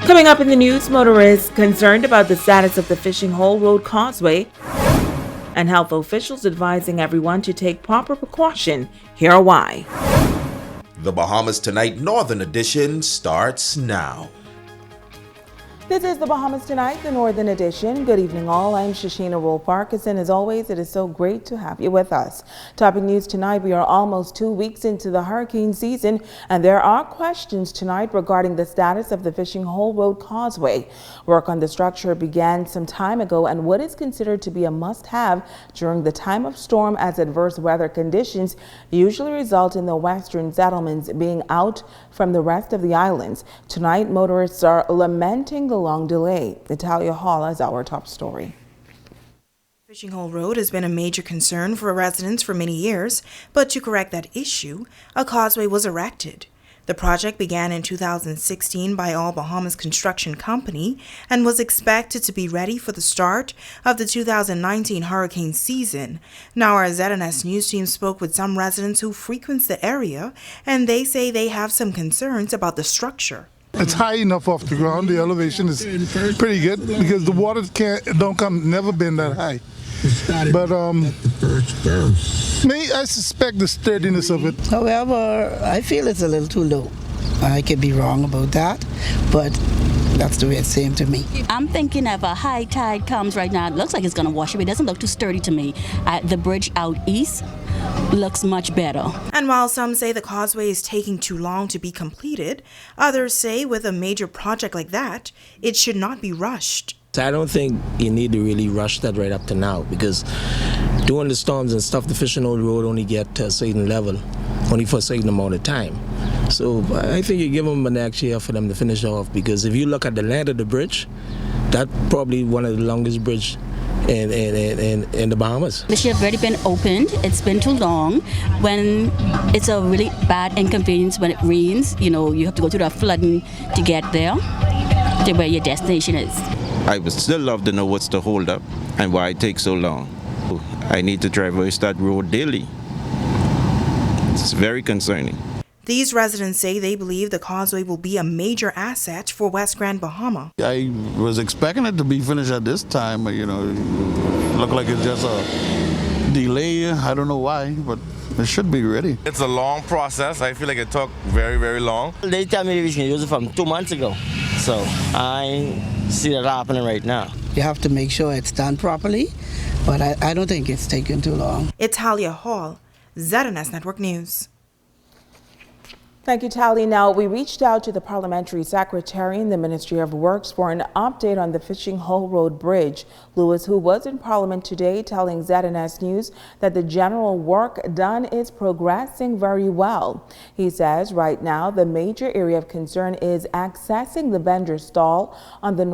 Coming up in the news, motorists concerned about the status of the fishing hole road causeway and health officials advising everyone to take proper precaution. Here are why. The Bahamas Tonight Northern Edition starts now. This is the Bahamas Tonight, the Northern Edition. Good evening all. I'm Shashina Wool-Parkinson. As always, it is so great to have you with us. Topping news tonight, we are almost 2 weeks into the hurricane season, and there are questions tonight regarding the status of the fishing hole road causeway. Work on the structure began some time ago and what is considered to be a must-have during the time of storm, as adverse weather conditions usually result in the western settlements being out from the rest of the islands. Tonight, motorists are lamenting the long delay. Natalia Hall has our top story. Fishing Hole Road has been a major concern for residents for many years, but to correct that issue, a causeway was erected. The project began in 2016 by All Bahamas Construction Company and was expected to be ready for the start of the 2019 hurricane season. Now our ZNS News team spoke with some residents who frequent the area, and they say they have some concerns about the structure. It's high enough off the ground. The elevation is pretty good because the water never been that high. But I suspect the sturdiness of it. However, I feel it's a little too low. I could be wrong about that, but that's the way it seemed to me. I'm thinking if a high tide comes right now, it looks like it's going to wash away. It doesn't look too sturdy to me. The bridge out east looks much better. And while some say the causeway is taking too long to be completed, others say with a major project like that, it should not be rushed. I don't think you need to really rush that right up to now, because during the storms and stuff, the fishing hole road only get to a certain level, only for a certain amount of time. So I think you give them an extra year for them to finish off, because if you look at the length of the bridge, that's probably one of the longest bridges in the Bahamas. The ship already been opened. It's been too long. When it's a really bad inconvenience when it rains, you have to go through the flooding to get there to where your destination is. I would still love to know what's the holdup and why it takes so long. I need to traverse that road daily. It's very concerning. These residents say they believe the causeway will be a major asset for West Grand Bahama. I was expecting it to be finished at this time, but it looked like it's just a delay. I don't know why, but it should be ready. It's a long process. I feel like it took very, very long. They tell me we can use it from 2 months ago, so I see that happening right now. You have to make sure it's done properly, but I don't think it's taken too long. It's Talia Hall, ZNS Network News. Thank you, Tali. Now, we reached out to the Parliamentary Secretary in the Ministry of Works for an update on the Fishing Hole Road Bridge. Lewis, who was in Parliament today, telling ZNS News that the general work done is progressing very well. He says right now the major area of concern is accessing the vendor stall on the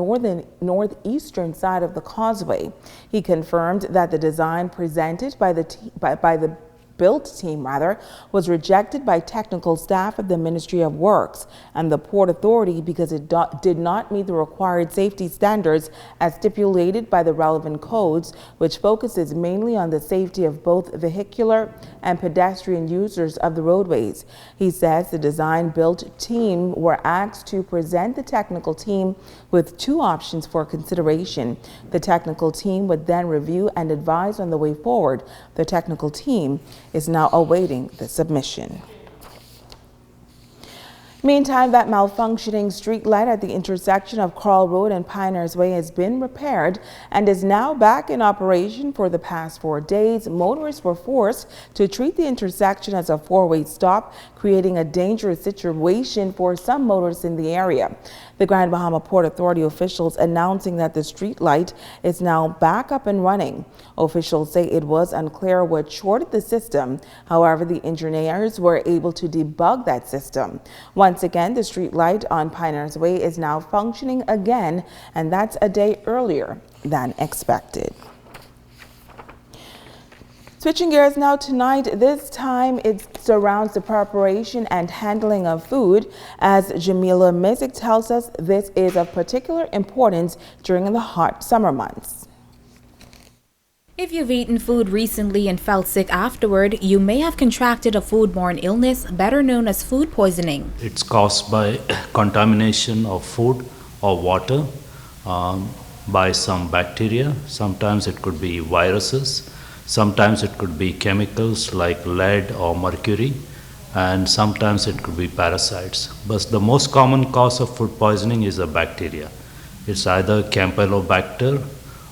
northeastern side of the causeway. He confirmed that the design presented by the built team was rejected by technical staff of the Ministry of Works and the Port Authority because it did not meet the required safety standards as stipulated by the relevant codes, which focuses mainly on the safety of both vehicular and pedestrian users of the roadways. He says the design-built team were asked to present the technical team with 2 options for consideration. The technical team would then review and advise on the way forward. The technical team is now awaiting the submission. Meantime, that malfunctioning street light at the intersection of Carl Road and Pioneers Way has been repaired and is now back in operation for the past 4 days. Motorists were forced to treat the intersection as a 4-way stop, creating a dangerous situation for some motorists in the area. The Grand Bahama Port Authority officials announcing that the street light is now back up and running. Officials say it was unclear what shorted the system. However, the engineers were able to debug that system. Once again, the street light on Pioneers Way is now functioning again, and that's a day earlier than expected. Switching gears now tonight, this time it surrounds the preparation and handling of food. As Jamila Mizik tells us, this is of particular importance during the hot summer months. If you've eaten food recently and felt sick afterward, you may have contracted a foodborne illness, better known as food poisoning. It's caused by contamination of food or water by some bacteria. Sometimes it could be viruses. Sometimes it could be chemicals like lead or mercury. And sometimes it could be parasites. But the most common cause of food poisoning is a bacteria. It's either Campylobacter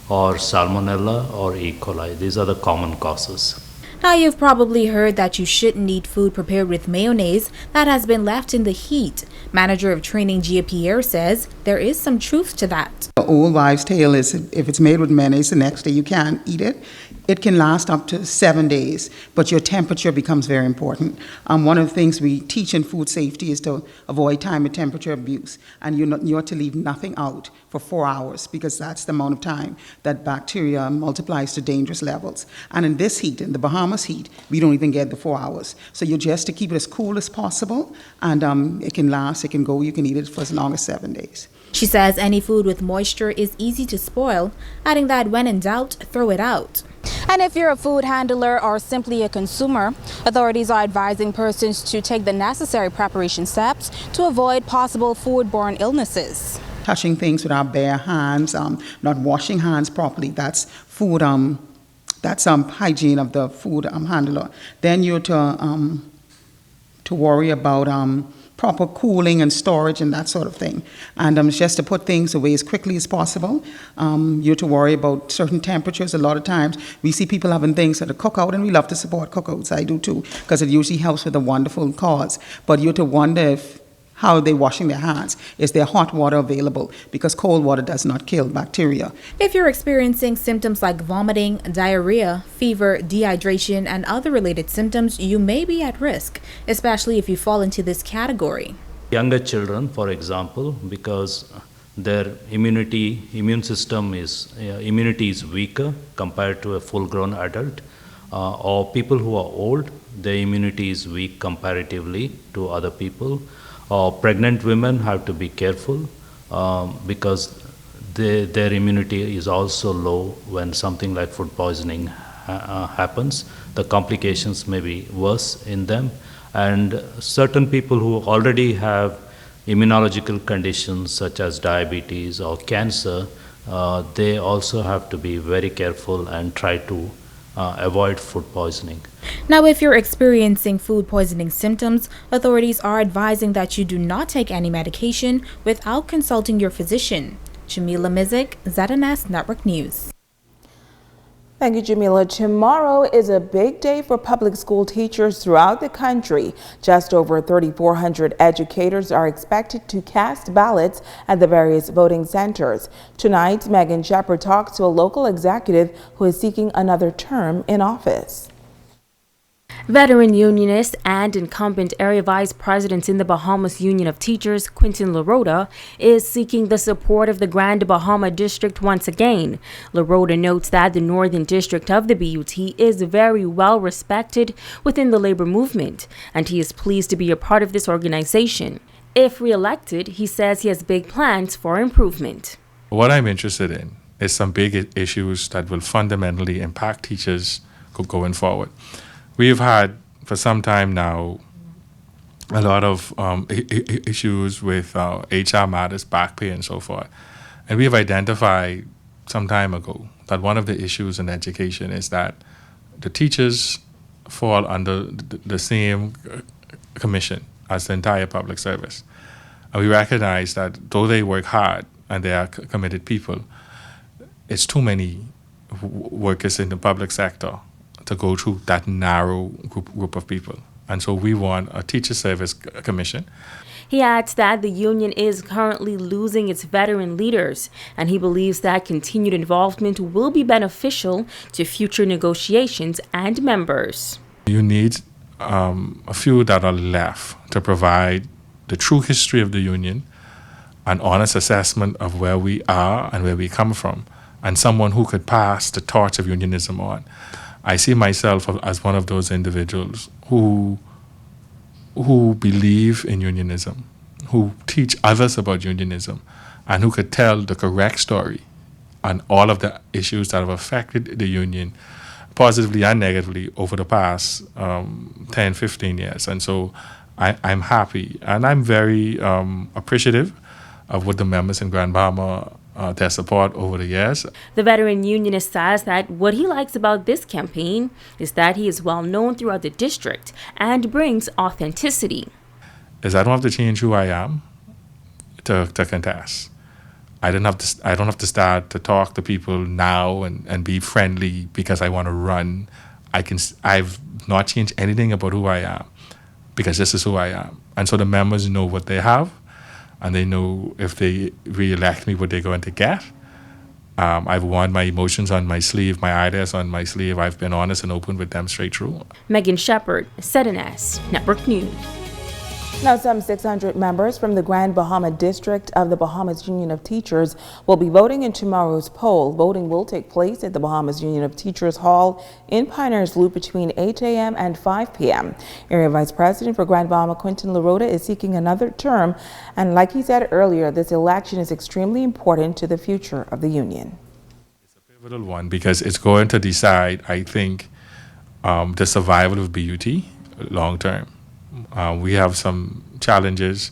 or Salmonella or E. coli. These are the common causes. Now, you've probably heard that you shouldn't eat food prepared with mayonnaise that has been left in the heat. Manager of training Gia Pierre says there is some truth to that. The old wives' tale is if it's made with mayonnaise the next day you can't eat it. It can last up to 7 days, but your temperature becomes very important. One of the things we teach in food safety is to avoid time and temperature abuse, and you're to leave nothing out for 4 hours because that's the amount of time that bacteria multiplies to dangerous levels. And in this heat, in the Bahamas heat, we don't even get the 4 hours. So you're just to keep it as cool as possible, and it can last, it can go, you can eat it for as long as 7 days. She says any food with moisture is easy to spoil, adding that when in doubt, throw it out. And if you're a food handler or simply a consumer, authorities are advising persons to take the necessary preparation steps to avoid possible foodborne illnesses. Touching things with our bare hands, not washing hands properly, that's food, that's hygiene of the food handler. Then you're to worry about proper cooling and storage and that sort of thing. And just to put things away as quickly as possible. You're to worry about certain temperatures. A lot of times we see people having things at a cookout, and we love to support cookouts. I do too, because it usually helps with a wonderful cause. But you're to wonder how are they washing their hands? Is there hot water available? Because cold water does not kill bacteria. If you're experiencing symptoms like vomiting, diarrhea, fever, dehydration, and other related symptoms, you may be at risk, especially if you fall into this category. Younger children, for example, because their immune system immunity is weaker compared to a full-grown adult, or people who are old, their immunity is weak comparatively to other people. Pregnant women have to be careful because their immunity is also low when something like food poisoning happens. The complications may be worse in them. And certain people who already have immunological conditions such as diabetes or cancer, they also have to be very careful and try to avoid food poisoning. Now, if you're experiencing food poisoning symptoms, authorities are advising that you do not take any medication without consulting your physician. Jamila Mizik, ZNS Network News. Thank you, Jamila. Tomorrow is a big day for public school teachers throughout the country. Just over 3,400 educators are expected to cast ballots at the various voting centers. Tonight, Megan Shepard talks to a local executive who is seeking another term in office. Veteran unionist and incumbent area vice president in the Bahamas Union of Teachers, Quintin LaRota, is seeking the support of the Grand Bahama District once again. LaRota notes that the Northern District of the BUT is very well respected within the labor movement, and he is pleased to be a part of this organization. If re-elected, he says he has big plans for improvement. What I'm interested in is some big issues that will fundamentally impact teachers going forward. We've had, for some time now, a lot of issues with HR matters, back pay, and so forth. And we have identified some time ago that one of the issues in education is that the teachers fall under the same commission as the entire public service. And we recognize that though they work hard and they are committed people, it's too many workers in the public sector to go through that narrow group of people. And so we want a teacher service commission. He adds that the union is currently losing its veteran leaders, and he believes that continued involvement will be beneficial to future negotiations and members. You need a few that are left to provide the true history of the union, an honest assessment of where we are and where we come from, and someone who could pass the torch of unionism on. I see myself as one of those individuals who believe in unionism, who teach others about unionism, and who could tell the correct story on all of the issues that have affected the union positively and negatively over the past 10, 15 years. And so I'm happy, and I'm very appreciative with the members in Grand Bahama, their support over the years. The veteran unionist says that what he likes about this campaign is that he is well known throughout the district and brings authenticity. Is I don't have to change who I am to contest. I don't have to start to talk to people now and be friendly because I want to run. I've not changed anything about who I am because this is who I am. And so the members know what they have, and they know if they re-elect me what they're going to get. I've worn my emotions on my sleeve, my ideas on my sleeve. I've been honest and open with them straight through. Megan Shepard, ZNS Network News. Now, some 600 members from the Grand Bahama District of the Bahamas Union of Teachers will be voting in tomorrow's poll. Voting will take place at the Bahamas Union of Teachers Hall in Pioneers Loop between 8 a.m. and 5 p.m. Area Vice President for Grand Bahama, Quentin LaRota, is seeking another term. And like he said earlier, this election is extremely important to the future of the union. It's a pivotal one because it's going to decide, I think, the survival of BUT long term. We have some challenges.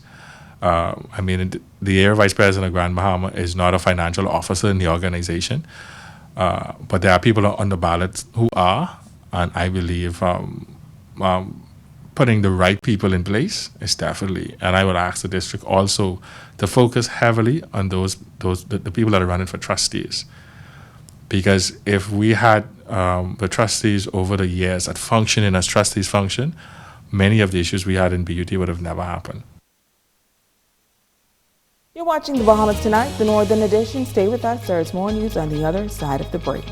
The Area Vice President of Grand Bahama is not a financial officer in the organization, but there are people on the ballot who are, and I believe putting the right people in place is definitely, and I would ask the district also to focus heavily on the people that are running for trustees. Because if we had the trustees over the years that functioning as trustees function, many of the issues we had in BUT would have never happened. You're watching the Bahamas Tonight, the Northern Edition. Stay with us. There's more news on the other side of the break.